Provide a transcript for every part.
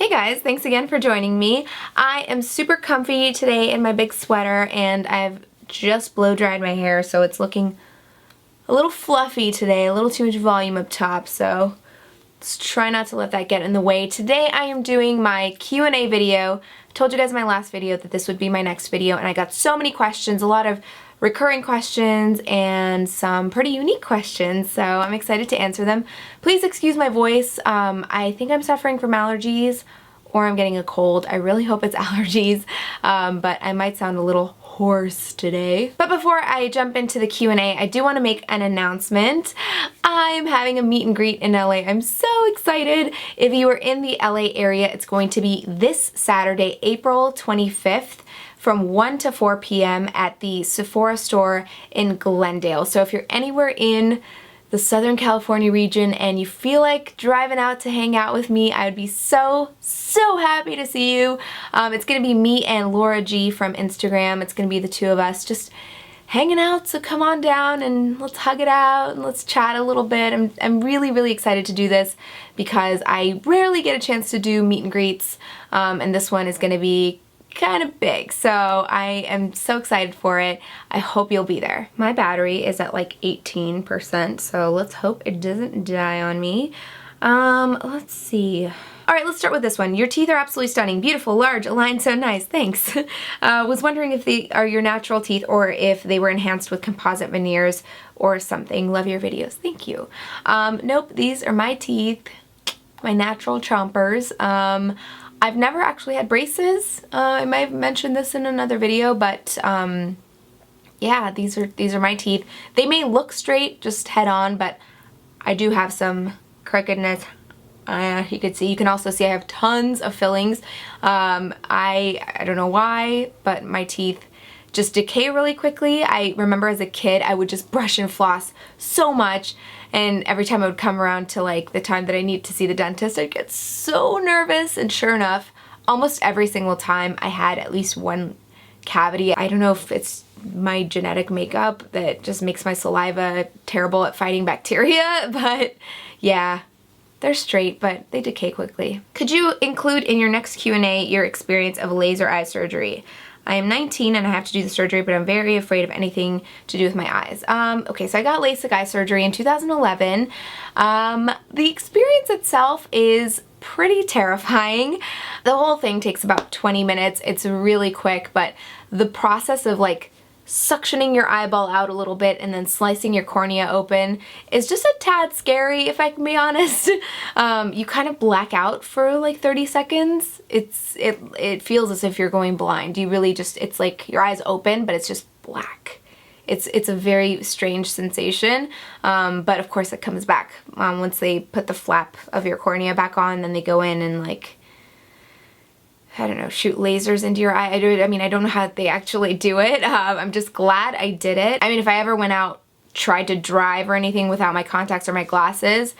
Hey guys, thanks again for joining me. I am super comfy today in my big sweater and I've just blow dried my hair, so it's looking a little fluffy today, a little too much volume up top, so let's try not to let that get in the way. Today I am doing my Q&A video. I told you guys in my last video that this would be my next video, and I got so many questions, a lot of recurring questions and some pretty unique questions, so I'm excited to answer them. Please excuse my voice. I think I'm suffering from allergies or I'm getting a cold. I really hope it's allergies, but I might sound a little hoarse today. But before I jump into the Q&A, I do want to make an announcement. I'm having a meet and greet in LA. I'm so excited. If you are in the LA area, it's going to be this Saturday, April 25th. From 1 to 4 p.m. at the Sephora store in Glendale. So if you're anywhere in the Southern California region and you feel like driving out to hang out with me, I would be so happy to see you. It's going to be me and Laura G from Instagram. It's going to be the two of us just hanging out, so come on down and let's hug it out and let's chat a little bit. I'm really excited to do this because I rarely get a chance to do meet and greets, and this one is going to be kind of big, so I am so excited for it. I hope you'll be there. My battery is at like 18%, so let's hope it doesn't die on me. Let's see. Alright, let's start with this one. Your teeth are absolutely stunning. Beautiful, large, aligned, so nice. Thanks. Was wondering if they are your natural teeth or if they were enhanced with composite veneers or something. Love your videos. Thank you. Nope, these are my teeth. My natural chompers. I've never actually had braces. I might have mentioned this in another video, but yeah, these are my teeth. They may look straight, just head on, but I do have some crookedness. You can see. You can also see I have tons of fillings. I don't know why, but my teeth just decay really quickly. I remember as a kid I would just brush and floss so much, and every time I would come around to like the time that I need to see the dentist, I'd get so nervous, and sure enough, almost every single time I had at least one cavity. I don't know if it's my genetic makeup that just makes my saliva terrible at fighting bacteria, but yeah. They're straight, but they decay quickly. Could you include in your next Q&A your experience of laser eye surgery? I am 19 and I have to do the surgery, but I'm very afraid of anything to do with my eyes. Okay, so I got LASIK eye surgery in 2011. The experience itself is pretty terrifying. The whole thing takes about 20 minutes. It's really quick, but the process of like suctioning your eyeball out a little bit and then slicing your cornea open is just a tad scary, if I can be honest. You kind of black out for like 30 seconds. It feels as if you're going blind. You really just, it's like your eyes open, but it's just black. It's a very strange sensation, but of course it comes back. Once they put the flap of your cornea back on, then they go in and like, I don't know, shoot lasers into your eye. I mean, I don't know how they actually do it. I'm just glad I did it. I mean, if I ever went out, tried to drive or anything without my contacts or my glasses,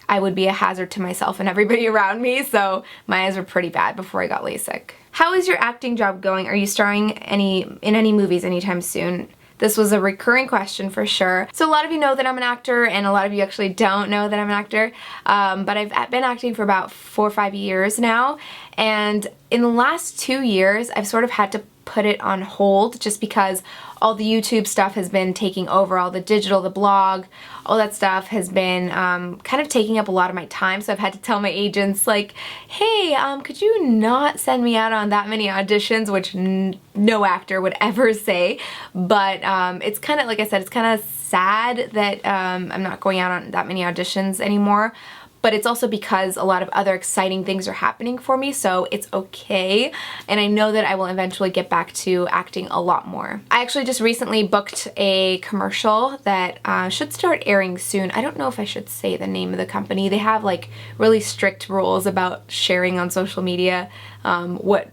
I would be a hazard to myself and everybody around me, so my eyes were pretty bad before I got LASIK. How is your acting job going? Are you starring in any movies anytime soon? This was a recurring question for sure. So a lot of you know that I'm an actor, and a lot of you actually don't know that I'm an actor, but I've been acting for about 4 or 5 years now, and in the last 2 years I've sort of had to put it on hold just because all the YouTube stuff has been taking over, all the digital, the blog, all that stuff has been kind of taking up a lot of my time, so I've had to tell my agents like, hey, could you not send me out on that many auditions, which no actor would ever say, but it's kind of, like I said, it's kind of sad that I'm not going out on that many auditions anymore. But it's also because a lot of other exciting things are happening for me, so it's okay. And I know that I will eventually get back to acting a lot more. I actually just recently booked a commercial that should start airing soon. I don't know if I should say the name of the company. They have like really strict rules about sharing on social media what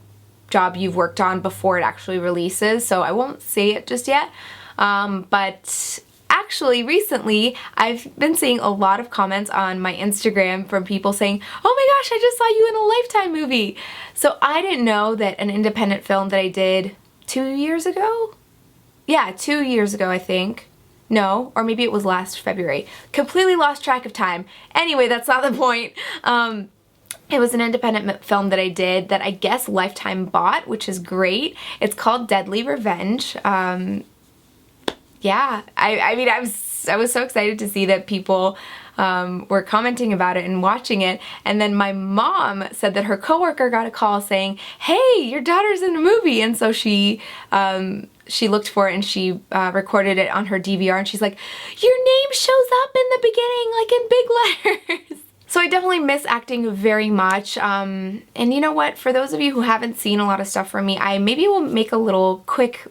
job you've worked on before it actually releases, so I won't say it just yet. But actually, recently, I've been seeing a lot of comments on my Instagram from people saying, oh my gosh, I just saw you in a Lifetime movie. So I didn't know that an independent film that I did 2 years ago? Yeah, 2 years ago, I think. No, or maybe it was last February. Completely lost track of time. Anyway, that's not the point. It was an independent film that I did that I guess Lifetime bought, which is great. It's called Deadly Revenge. Yeah, I mean, I was so excited to see that people were commenting about it and watching it, and then my mom said that her coworker got a call saying, "Hey, your daughter's in a movie," and so she looked for it and she recorded it on her DVR, and she's like, "Your name shows up in the beginning, like in big letters." So I definitely miss acting very much, and you know what, for those of you who haven't seen a lot of stuff from me, I maybe will make a little quick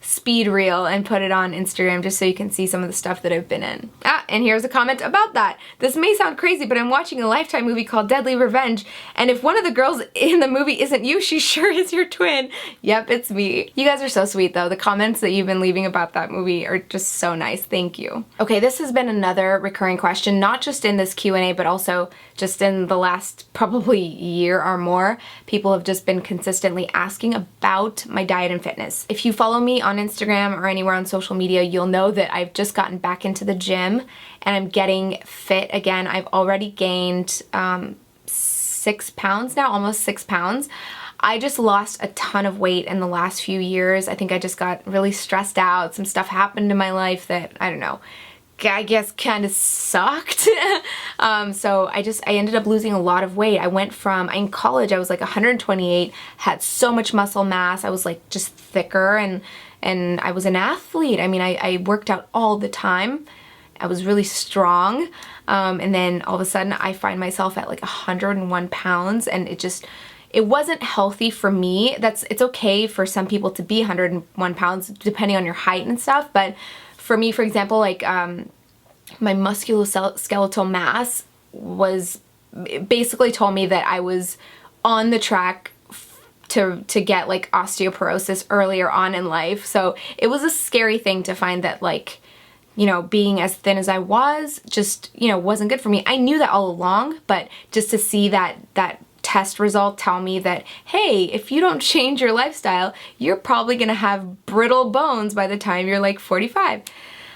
speed reel and put it on Instagram just so you can see some of the stuff that I've been in. And here's a comment about that. This may sound crazy, but I'm watching a Lifetime movie called Deadly Revenge, and if one of the girls in the movie isn't you, she sure is your twin. Yep, it's me. You guys are so sweet though. The comments that you've been leaving about that movie are just so nice. Thank you. Okay, this has been another recurring question, not just in this Q&A, but also just in the last probably year or more. People have just been consistently asking about my diet and fitness. If you follow me on Instagram or anywhere on social media, you'll know that I've just gotten back into the gym and I'm getting fit again. I've already gained 6 pounds now, almost 6 pounds. I just lost a ton of weight in the last few years. I think I just got really stressed out. Some stuff happened in my life that, I don't know, I guess kind of sucked. So I ended up losing a lot of weight. I went from, in college I was like 128, had so much muscle mass, I was like just thicker, and I was an athlete. I mean, I worked out all the time. I was really strong, and then all of a sudden I find myself at like 101 pounds, and it wasn't healthy for me. It's okay for some people to be 101 pounds depending on your height and stuff, but for me, for example, like my musculoskeletal mass was basically told me that I was on the track to get like osteoporosis earlier on in life. So it was a scary thing to find that, like, you know, being as thin as I was just, you know, wasn't good for me. I knew that all along, but just to see that test result tell me that, hey, if you don't change your lifestyle, you're probably gonna have brittle bones by the time you're like 45.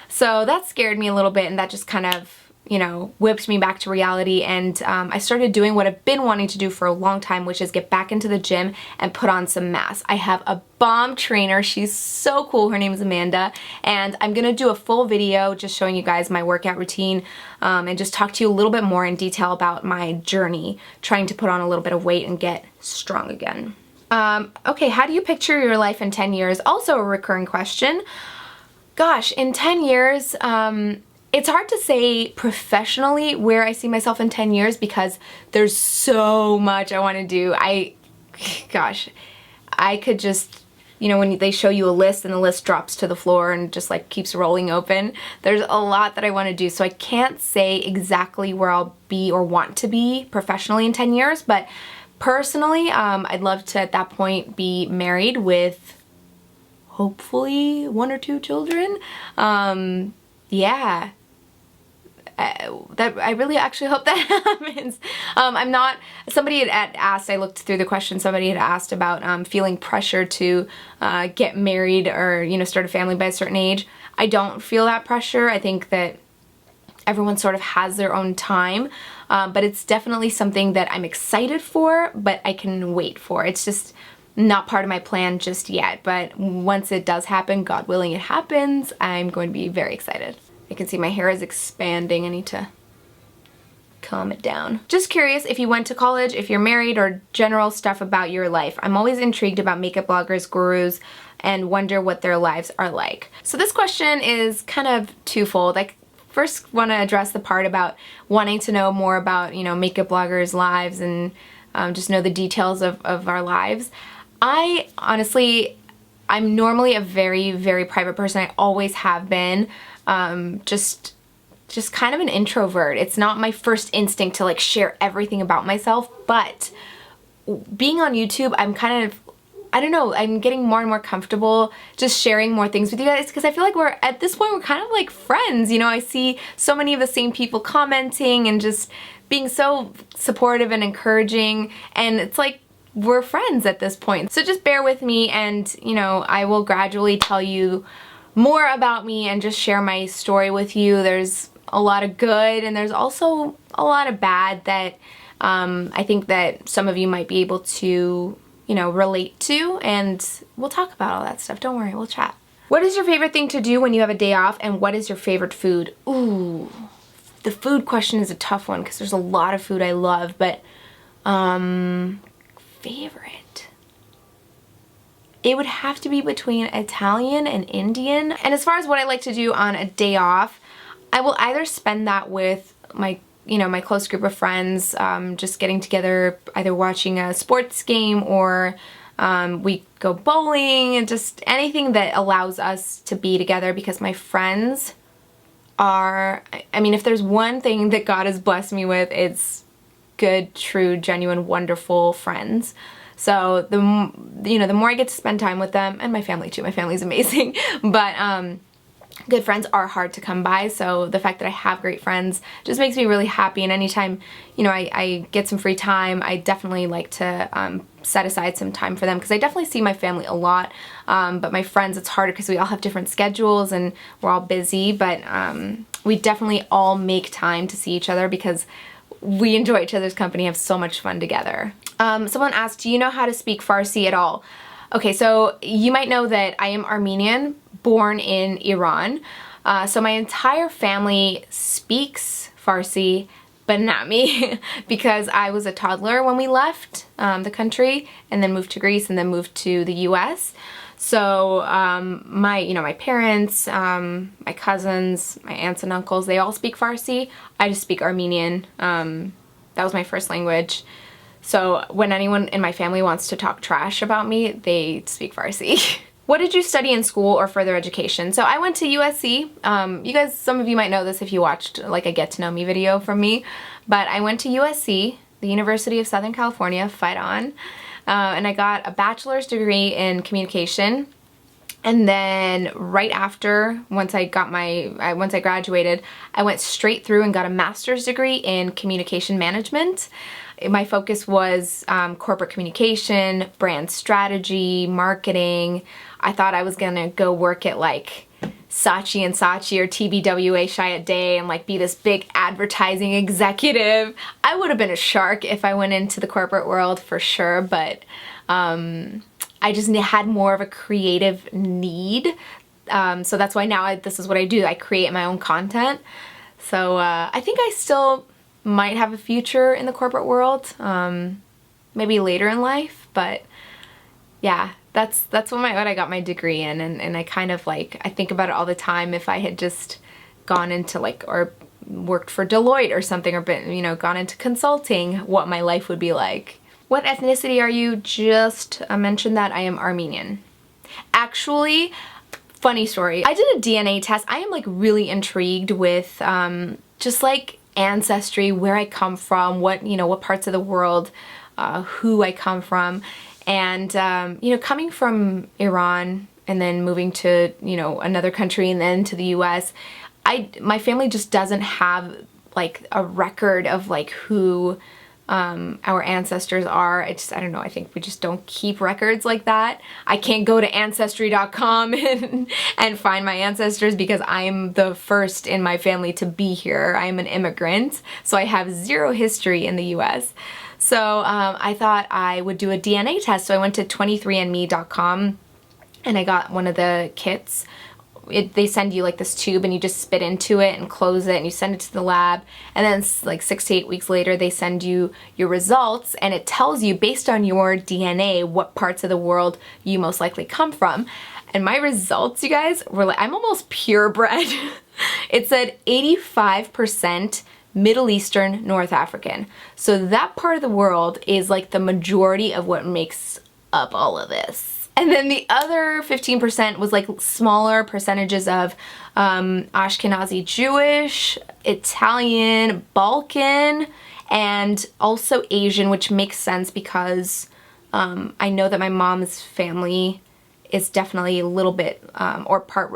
So that scared me a little bit, and that just kind of, you know, whipped me back to reality, and I started doing what I've been wanting to do for a long time, which is get back into the gym and put on some mass. I have a bomb trainer. She's so cool. Her name is Amanda, and I'm gonna do a full video just showing you guys my workout routine, and just talk to you a little bit more in detail about my journey trying to put on a little bit of weight and get strong again. Okay, how do you picture your life in 10 years? Also a recurring question. Gosh, in 10 years, it's hard to say professionally where I see myself in 10 years because there's so much I want to do. Gosh, I could just, you know, when they show you a list and the list drops to the floor and just like keeps rolling open, there's a lot that I want to do. So I can't say exactly where I'll be or want to be professionally in 10 years, but personally, I'd love to at that point be married with hopefully 1 or 2 children. Yeah. I really actually hope that happens. Somebody had asked, I looked through the question, somebody had asked about feeling pressure to get married or, you know, start a family by a certain age. I don't feel that pressure. I think that everyone sort of has their own time, but it's definitely something that I'm excited for, but I can wait for. It's just not part of my plan just yet, but once it does happen, God willing it happens, I'm going to be very excited. You can see my hair is expanding. I need to calm it down. Just curious if you went to college, if you're married, or general stuff about your life. I'm always intrigued about makeup bloggers, gurus, and wonder what their lives are like. So this question is kind of twofold. I first want to address the part about wanting to know more about, you know, makeup bloggers' lives and just know the details of our lives. I honestly, I'm normally a very, very private person. I always have been. Just kind of an introvert. It's not my first instinct to like share everything about myself, but being on YouTube, I'm kind of, I don't know, I'm getting more and more comfortable just sharing more things with you guys because I feel like at this point, we're kind of like friends. You know, I see so many of the same people commenting and just being so supportive and encouraging, and it's like, we're friends at this point. So just bear with me, and you know, I will gradually tell you more about me and just share my story with you. There's a lot of good and there's also a lot of bad that I think that some of you might be able to, you know, relate to, and we'll talk about all that stuff. Don't worry, we'll chat. What is your favorite thing to do when you have a day off, and what is your favorite food? Ooh, the food question is a tough one because there's a lot of food I love, but favorite? It would have to be between Italian and Indian. And as far as what I like to do on a day off, I will either spend that with my, you know, my close group of friends, just getting together, either watching a sports game or we go bowling, and just anything that allows us to be together, because my friends are, I mean, if there's one thing that God has blessed me with, it's good, true, genuine, wonderful friends. So the more I get to spend time with them, and my family too, my family's amazing, but good friends are hard to come by, so the fact that I have great friends just makes me really happy. And anytime, you know, I get some free time, I definitely like to set aside some time for them, because I definitely see my family a lot, but my friends, it's harder because we all have different schedules and we're all busy, but we definitely all make time to see each other because we enjoy each other's company, have so much fun together. Someone asked, do you know how to speak Farsi at all? Okay, so you might know that I am Armenian, born in Iran. So my entire family speaks Farsi, but not me, because I was a toddler when we left the country, and then moved to Greece, and then moved to the US. So my parents, my cousins, my aunts and uncles, they all speak Farsi. I just speak Armenian. That was my first language. So when anyone in my family wants to talk trash about me, they speak Farsi. What did you study in school or further education? So I went to USC. You guys, some of you might know this if you watched like a get to know me video from me, but I went to USC, the University of Southern California, fight on, and I got a bachelor's degree in communication. And then right after, once I graduated, I went straight through and got a master's degree in communication management. My focus was corporate communication, brand strategy, marketing. I thought I was gonna go work at like Saatchi & Saatchi or TBWA Chiat Day and like be this big advertising executive. I would have been a shark if I went into the corporate world for sure, but I just had more of a creative need. So that's why now this is what I do. I create my own content. So I think I still might have a future in the corporate world, maybe later in life, but yeah, that's what I got my degree in, and I kind of like, I think about it all the time. If I had just gone into like, or worked for Deloitte or something, or been, you know, gone into consulting, what my life would be like. What ethnicity are you? Just mentioned that I am Armenian. Actually, funny story, I did a DNA test. I am like really intrigued with just like ancestry, where I come from, what parts of the world, who I come from. And coming from Iran and then moving to, another country and then to the US, my family just doesn't have like a record of like who our ancestors are. I don't know, I think we just don't keep records like that. I can't go to ancestry.com and find my ancestors because I'm the first in my family to be here. I'm an immigrant, so I have zero history in the US. So I thought I would do a DNA test. So I went to 23andme.com and I got one of the kits. They send you like this tube and you just spit into it and close it and you send it to the lab, and then like 6 to 8 weeks later they send you your results, and it tells you based on your DNA what parts of the world you most likely come from. And my results, you guys, were like, I'm almost purebred. It said 85% Middle Eastern, North African. So that part of the world is like the majority of what makes up all of this. And then the other 15% was like smaller percentages of Ashkenazi Jewish, Italian, Balkan, and also Asian, which makes sense because I know that my mom's family is definitely a little bit,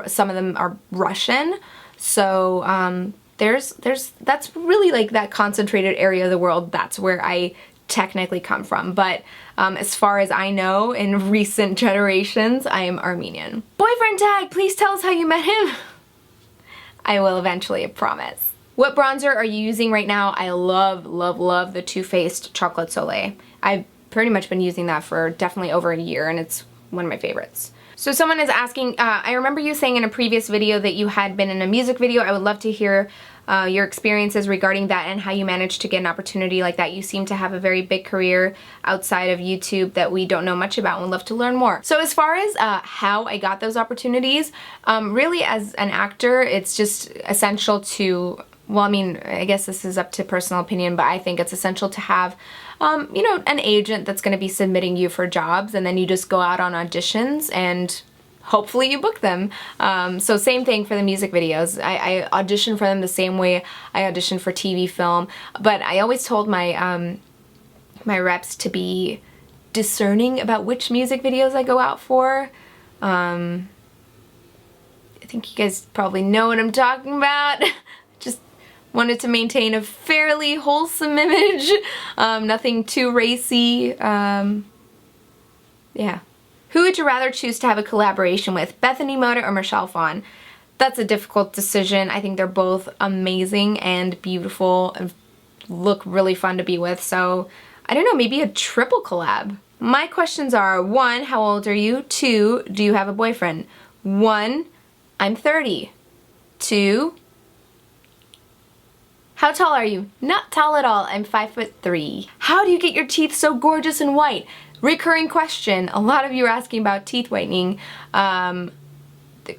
some of them are Russian. So that's really like that concentrated area of the world. That's where I technically come from. But as far as I know, in recent generations, I am Armenian. Boyfriend tag, please tell us how you met him. I will eventually, I promise. What bronzer are you using right now? I love, love, love the Too Faced Chocolate Soleil. I've pretty much been using that for definitely over a year, and it's one of my favorites. So someone is asking, I remember you saying in a previous video that you had been in a music video. I would love to hear your experiences regarding that and how you managed to get an opportunity like that. You seem to have a very big career outside of YouTube that we don't know much about and would love to learn more. So as far as how I got those opportunities, really as an actor, it's just essential to, well, I mean, I guess this is up to personal opinion, but I think it's essential to have you know, an agent that's going to be submitting you for jobs, and then you just go out on auditions and hopefully you book them. So same thing for the music videos. I audition for them the same way I audition for TV, film, but I always told my my reps to be discerning about which music videos I go out for. I think you guys probably know what I'm talking about. Just wanted to maintain a fairly wholesome image, nothing too racy. Yeah. Who would you rather choose to have a collaboration with, Bethany Mota or Michelle Phan? That's a difficult decision. I think they're both amazing and beautiful and look really fun to be with, so I don't know, maybe a triple collab. My questions are, 1, how old are you? 2, do you have a boyfriend? 1, I'm 30. 2, how tall are you? Not tall at all, I'm 5'3". How do you get your teeth so gorgeous and white? Recurring question. A lot of you are asking about teeth whitening. The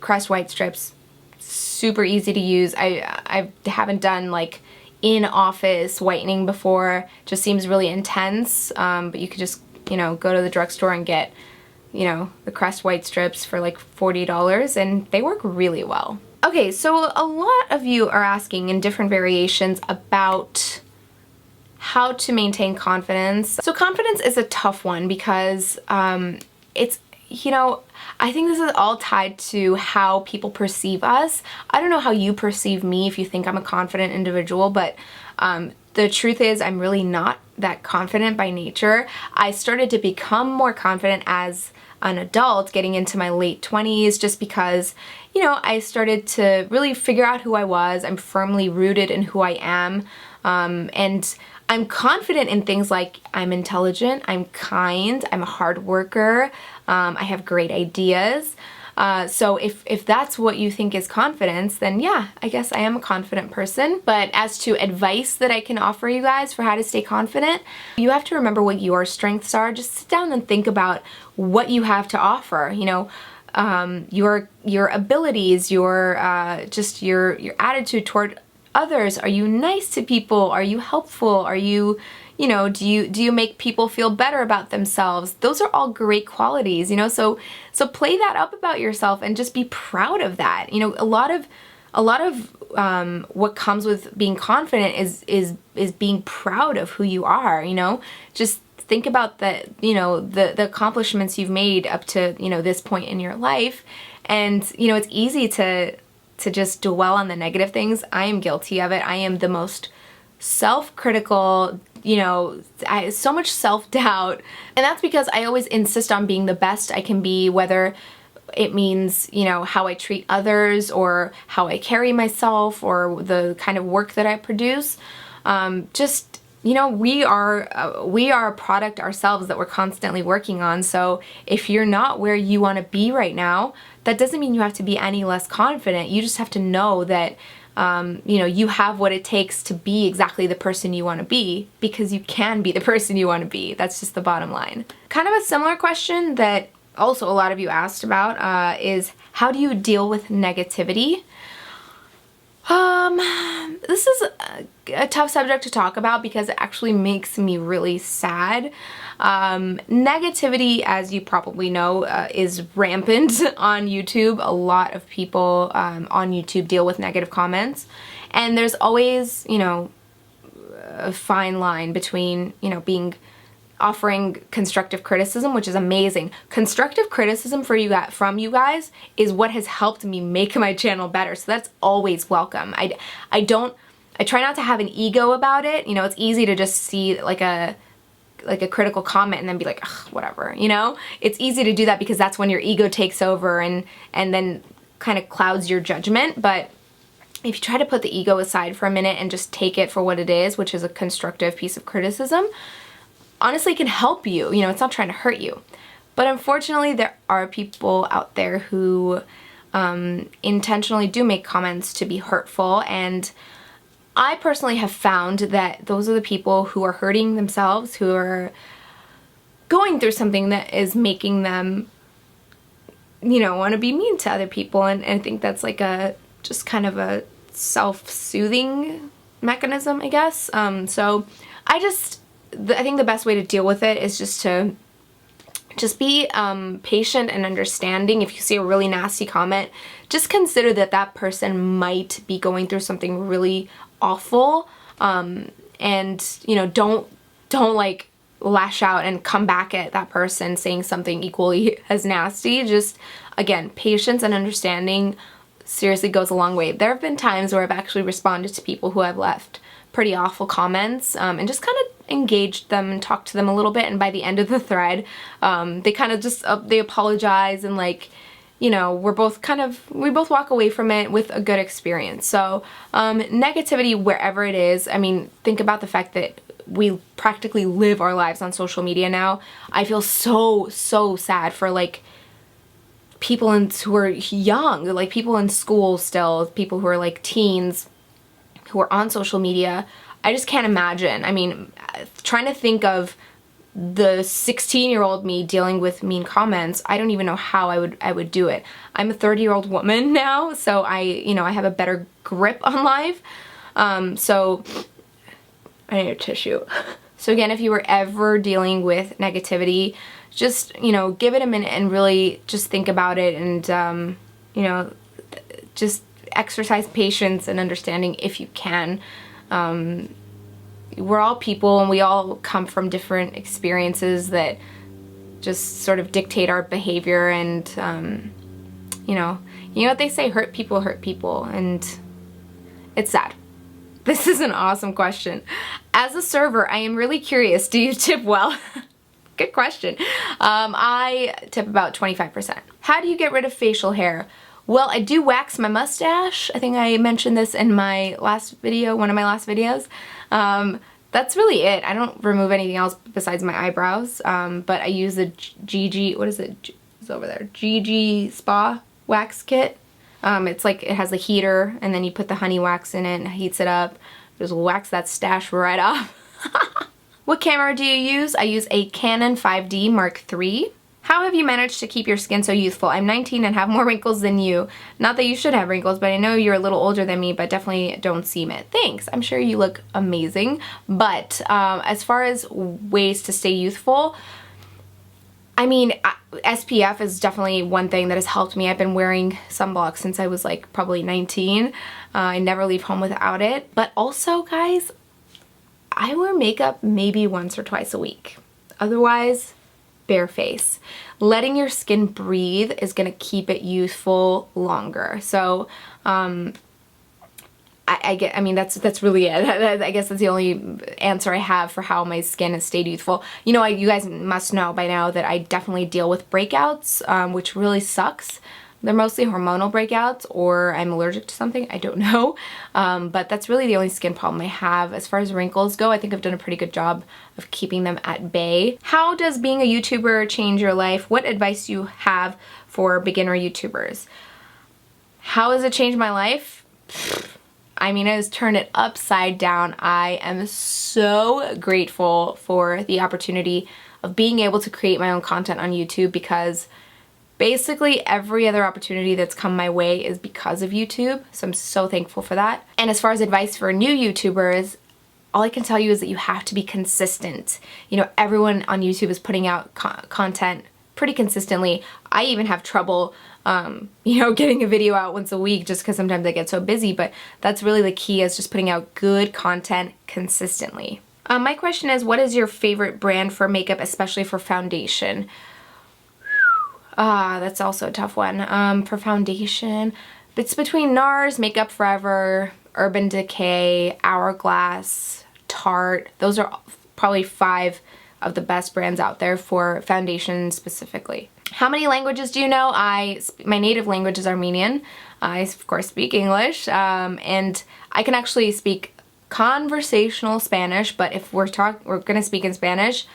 Crest White Strips, super easy to use. I haven't done like in-office whitening before. Just seems really intense, but you could just, you know, go to the drugstore and get, you know, the Crest White Strips for like $40, and they work really well. Okay, so a lot of you are asking in different variations about how to maintain confidence. So confidence is a tough one because it's, you know, I think this is all tied to how people perceive us. I don't know how you perceive me if you think I'm a confident individual, but the truth is I'm really not that confident by nature. I started to become more confident as an adult, getting into my late 20s, just because, you know, I started to really figure out who I was. I'm firmly rooted in who I am, and I'm confident in things like I'm intelligent, I'm kind, I'm a hard worker, I have great ideas. So if that's what you think is confidence, then yeah, I guess I am a confident person. But as to advice that I can offer you guys for how to stay confident, you have to remember what your strengths are. Just sit down and think about what you have to offer, you know, your abilities, your just your attitude toward others. Are you nice to people? Are you helpful? Are you, you know, do you make people feel better about themselves? Those are all great qualities, you know, so play that up about yourself and just be proud of that. You know, a lot of what comes with being confident is being proud of who you are, you know. Just think about the, you know, the accomplishments you've made up to, you know, this point in your life. And, you know, it's easy to just dwell on the negative things. I am guilty of it. I am the most self-critical, you know, so much self-doubt. And that's because I always insist on being the best I can be, whether it means, you know, how I treat others or how I carry myself or the kind of work that I produce. Just, you know, we are a product ourselves that we're constantly working on. So if you're not where you want to be right now, that doesn't mean you have to be any less confident. You just have to know that, you know, you have what it takes to be exactly the person you want to be, because you can be the person you want to be. That's just the bottom line. Kind of a similar question that also a lot of you asked about is, how do you deal with negativity? This is a tough subject to talk about because it actually makes me really sad. Negativity, as you probably know, is rampant on YouTube. A lot of people on YouTube deal with negative comments, and there's always, you know, a fine line between, you know, offering constructive criticism, which is amazing. Constructive criticism from you guys is what has helped me make my channel better, so that's always welcome. I try not to have an ego about it. You know, it's easy to just see like a critical comment and then be like, ugh, whatever, you know? It's easy to do that because that's when your ego takes over and then kind of clouds your judgment. But if you try to put the ego aside for a minute and just take it for what it is, which is a constructive piece of criticism, honestly, it can help you. You know, it's not trying to hurt you. But unfortunately, there are people out there who intentionally do make comments to be hurtful, and I personally have found that those are the people who are hurting themselves, who are going through something that is making them, you know, want to be mean to other people, and I think that's like a just kind of a self-soothing mechanism, I guess. So I think the best way to deal with it is just to be patient and understanding. If you see a really nasty comment, just consider that that person might be going through something really awful, and you know, don't like lash out and come back at that person saying something equally as nasty. Just, again, patience and understanding seriously goes a long way. There have been times where I've actually responded to people who have left pretty awful comments, and just kind of engaged them and talked to them a little bit, and by the end of the thread, they kind of just they apologize, and like, you know, we both walk away from it with a good experience. So negativity wherever it is, I mean, think about the fact that we practically live our lives on social media now. I feel so sad for like people who are young, like people in school still, people who are like teens who are on social media. I just can't imagine. I mean, trying to think of the 16-year-old me dealing with mean comments, I don't even know how I would do it. I'm a 30-year-old woman now, so I have a better grip on life. So I need a tissue. So again, if you were ever dealing with negativity, just, you know, give it a minute and really just think about it, and you know, just exercise patience and understanding if you can. We're all people, and we all come from different experiences that just sort of dictate our behavior, and you know what they say, hurt people, and it's sad. This is an awesome question. As a server, I am really curious, do you tip well? Good question. I tip about 25%. How do you get rid of facial hair? Well, I do wax my mustache. I think I mentioned this in my last video, one of my last videos. That's really it. I don't remove anything else besides my eyebrows, but I use the GG, what is it? It's over there. GG Spa wax kit. It's like, it has the heater, and then you put the honey wax in it and it heats it up. Just wax that stash right off. What camera do you use? I use a Canon 5D Mark III. How have you managed to keep your skin so youthful? I'm 19 and have more wrinkles than you. Not that you should have wrinkles, but I know you're a little older than me, but definitely don't seem it. Thanks. I'm sure you look amazing. But as far as ways to stay youthful, I mean, SPF is definitely one thing that has helped me. I've been wearing sunblock since I was like probably 19. I never leave home without it. But also, guys, I wear makeup maybe once or twice a week. Otherwise, bare face. Letting your skin breathe is going to keep it youthful longer. So I mean, that's really it. I guess that's the only answer I have for how my skin has stayed youthful. You know, you guys must know by now that I definitely deal with breakouts, which really sucks. They're mostly hormonal breakouts, or I'm allergic to something, I don't know. But that's really the only skin problem I have. As far as wrinkles go, I think I've done a pretty good job of keeping them at bay. How does being a YouTuber change your life? What advice do you have for beginner YouTubers? How has it changed my life? I mean, it has turned it upside down. I am so grateful for the opportunity of being able to create my own content on YouTube, because basically every other opportunity that's come my way is because of YouTube. So I'm so thankful for that. And as far as advice for new YouTubers, all I can tell you is that you have to be consistent. You know, everyone on YouTube is putting out content pretty consistently. I even have trouble you know, getting a video out once a week just because sometimes I get so busy, but that's really the key, is just putting out good content consistently. My question is, what is your favorite brand for makeup, especially for foundation? That's also a tough one. For foundation, it's between NARS, Makeup Forever, Urban Decay, Hourglass, Tarte. Those are probably 5 of the best brands out there for foundation specifically. How many languages do you know? My native language is Armenian. I, of course, speak English, and I can actually speak conversational Spanish, but if we're gonna speak in Spanish,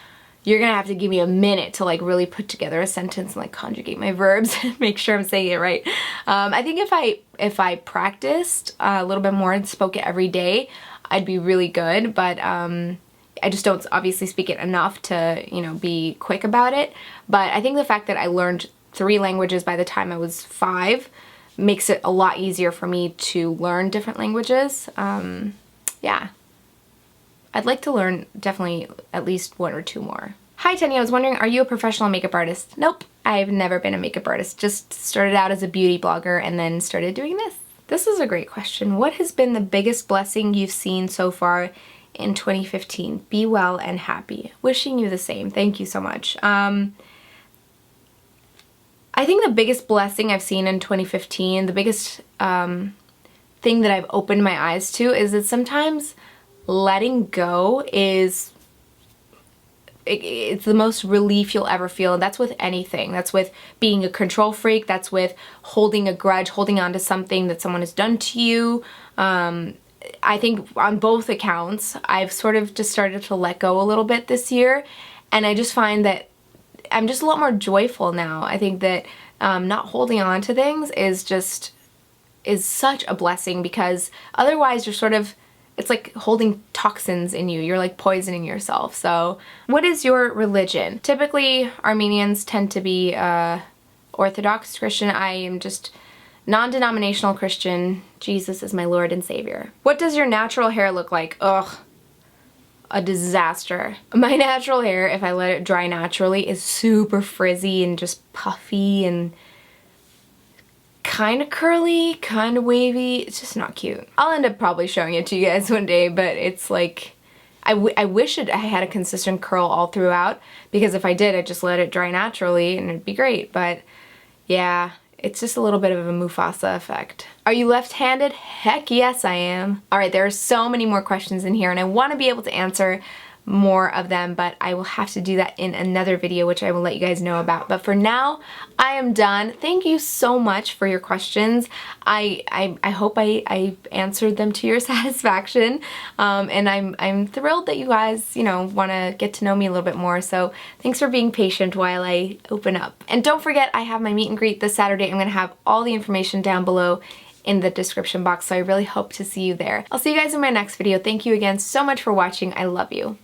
you're gonna have to give me a minute to like really put together a sentence and like conjugate my verbs and make sure I'm saying it right. I think if I practiced a little bit more and spoke it every day, I'd be really good, but I just don't obviously speak it enough to, you know, be quick about it. But I think the fact that I learned 3 languages by the time I was 5 makes it a lot easier for me to learn different languages. Yeah. I'd like to learn definitely at least 1 or 2 more. Hi Teni, I was wondering, are you a professional makeup artist? Nope, I've never been a makeup artist. Just started out as a beauty blogger and then started doing this. This is a great question. What has been the biggest blessing you've seen so far in 2015? Be well and happy. Wishing you the same. Thank you so much. I think the biggest blessing I've seen in 2015, the biggest thing that I've opened my eyes to is that sometimes letting go is it's the most relief you'll ever feel, and that's with anything. That's with being a control freak, that's with holding a grudge, holding on to something that someone has done to you. I think on both accounts, I've sort of just started to let go a little bit this year, and I just find that I'm just a lot more joyful now. I think that not holding on to things is such a blessing, because otherwise you're sort of, it's like holding toxins in you. You're like poisoning yourself. So what is your religion? Typically Armenians tend to be Orthodox Christian. I am just non-denominational Christian. Jesus is my Lord and Savior. What does your natural hair look like? Ugh, a disaster. My natural hair, if I let it dry naturally, is super frizzy and just puffy and kind of curly, kind of wavy. It's just not cute. I'll end up probably showing it to you guys one day, but it's like, I wish I had a consistent curl all throughout, because if I did, I'd just let it dry naturally and it'd be great. But yeah, it's just a little bit of a Mufasa effect. Are you left-handed? Heck yes, I am. All right, there are so many more questions in here, and I want to be able to answer more of them, but I will have to do that in another video, which I will let you guys know about. But for now, I am done. Thank you so much for your questions. I hope I answered them to your satisfaction, and I'm thrilled that you guys, you know, want to get to know me a little bit more. So thanks for being patient while I open up. And don't forget, I have my meet and greet this Saturday. I'm going to have all the information down below in the description box, so I really hope to see you there. I'll see you guys in my next video. Thank you again so much for watching. I love you.